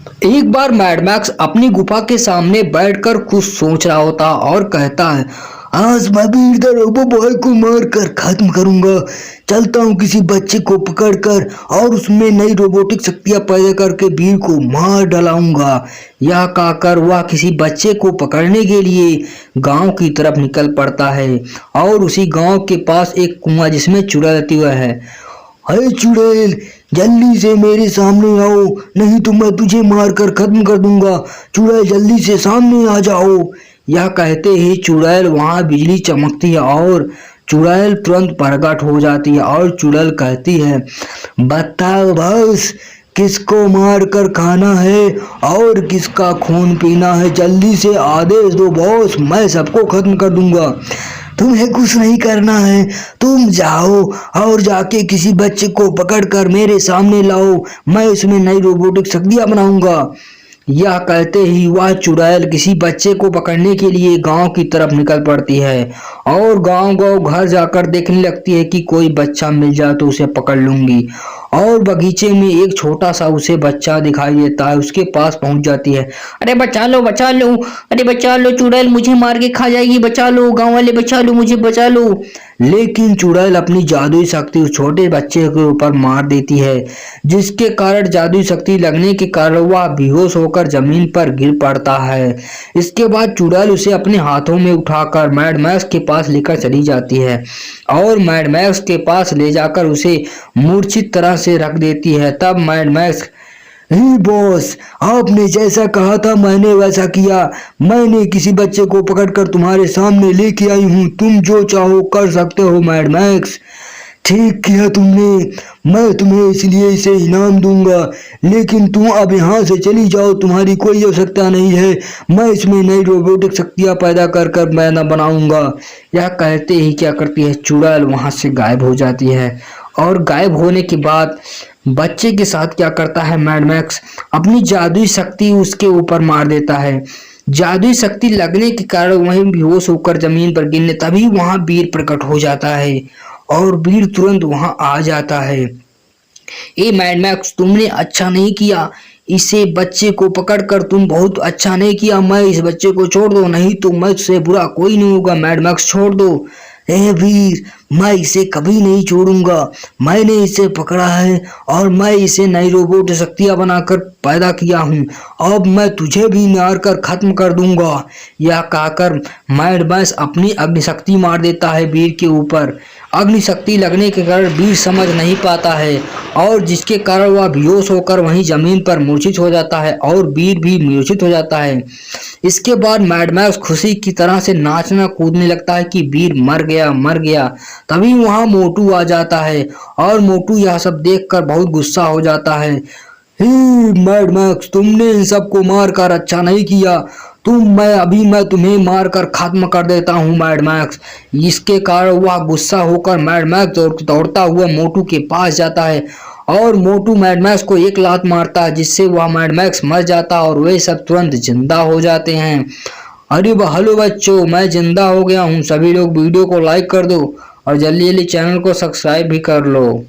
एक बार mad max अपनी गुफा के सामने बैठकर कुछ सोच रहा होता और कहता है, आज मैं भी इधर रोबो बॉय को मार कर खत्म करूंगा। चलता हूँ किसी बच्चे को पकड़कर और उसमें नई रोबोटिक शक्तियां पैदा करके वीर को मार डलाऊंगा। यह कहकर वह किसी बच्चे को पकड़ने के लिए गांव की तरफ निकल पड़ता है और उसी गांव के पास एक कुआं जिसमें चुड़ैल रहती हुआ है। अरे चुड़ैल, जल्दी से मेरे सामने आओ, नहीं तो मैं तुझे मारकर खत्म कर दूंगा। चुड़ैल जल्दी से सामने आ जाओ। यह कहते ही चुड़ैल वहां बिजली चमकती है और चुड़ैल तुरंत प्रकट हो जाती है और चुड़ैल कहती है, बताओ बॉस, किसको मार कर खाना है और किसका खून पीना है? जल्दी से आदेश दो बॉस, मैं सबको खत्म कर दूंगा। तुम्हें कुछ नहीं करना है, तुम जाओ और जाके किसी बच्चे को पकड़कर मेरे सामने लाओ, मैं उसमें नई रोबोटिक शक्तियां बनाऊंगा। यह कहते ही वह चुड़ैल किसी बच्चे को पकड़ने के लिए गांव की तरफ निकल पड़ती है और गांव घर जाकर देखने लगती है कि कोई बच्चा मिल जाए तो उसे पकड़ लूंगी। और बगीचे में एक छोटा सा उसे बच्चा दिखाई देता है, उसके पास पहुंच जाती है। अरे बचा लो, बचा लो, अरे बचा लो, चुड़ैल मुझे मार के खा जाएगी, बचा लो गांव वाले, बचा लो मुझे, बचा लो। लेकिन चुड़ैल अपनी जादुई शक्ति उस छोटे बच्चे के ऊपर मार देती है, जिसके कारण जादुई शक्ति लगने के कारण वह बेहोश होकर जमीन पर गिर पड़ता है। इसके बाद चुड़ैल उसे अपने हाथों में उठाकर मैड मैक्स के पास लेकर चली जाती है और मैड मैक्स के पास ले जाकर उसे मूर्छित तरह से रख देती है। तब मैड मैक्स, ही बॉस, आपने जैसा कहा था मैंने वैसा किया। मैंने किसी बच्चे को पकड़कर तुम्हारे सामने लेके आई हूँ, तुम जो चाहो कर सकते हो मैड मैक्स। ठीक किया तुमने, मैं तुम्हें इसलिए इसे इनाम दूंगा, लेकिन तुम अब यहाँ से चली जाओ, तुम्हारी कोई आवश्यकता नहीं है। मैं इसमें नई रोबोटिक शक्तियाँ पैदा कर कर मैं न बनाऊंगा। यह कहते ही क्या करती है, चुड़ैल वहाँ से गायब हो जाती है। और गायब होने के बाद बच्चे के साथ क्या करता है मैड मैक्स, अपनी जादुई शक्ति उसके ऊपर मार देता है। जादुई शक्ति लगने के कारण वहीं बेहोश होकर जमीन पर गिरने, तभी वहां वीर प्रकट हो जाता है और वीर तुरंत वहां आ जाता है। ए मैड मैक्स, तुमने अच्छा नहीं किया, इसे बच्चे को पकड़कर तुम बहुत अच्छा नहीं किया। मैं इस बच्चे को छोड़ दो, नहीं तो मुझसे बुरा कोई नहीं होगा। मैड मैक्स छोड़ दो। ए वीर, मैं इसे कभी नहीं छोड़ूंगा। मैंने इसे पकड़ा है और मैं इसे नई रोबोट शक्तियां बनाकर पैदा किया हूँ। अब मैं तुझे भी मार कर खत्म कर दूंगा। यह कहकर मैड मैक्स अपनी अग्निशक्ति मार देता है वीर के ऊपर। अग्निशक्ति लगने के कारण वीर समझ नहीं पाता है और जिसके कारण वह बेहोश होकर वहीं जमीन पर मूर्छित हो जाता है और वीर भी मूर्छित हो जाता है। इसके बाद मैड मैक्स खुशी की तरह से नाचना कूदने लगता है कि वीर मर गया, मर गया। तभी वहां मोटू आ जाता है और मोटू यह सब देखकर बहुत गुस्सा हो जाता है। ही मैड मैक्स, तुमने इन सबको मार कर अच्छा नहीं किया। मैं तुम्हें मार कर खत्म कर देता हूँ मैड मैक्स। इसके कारण वह गुस्सा होकर मैड मैक्स दौड़ता हुआ मोटू के पास जाता है और मोटू मैड मैक्स को एक लात मारता है, जिससे वह मैड मैक्स मर जाता है और वे सब तुरंत जिंदा हो जाते हैं। अरे हेलो बच्चों, मैं जिंदा हो गया हूँ। सभी लोग वीडियो को लाइक कर दो और जल्दी जल्दी चैनल को सब्सक्राइब भी कर लो।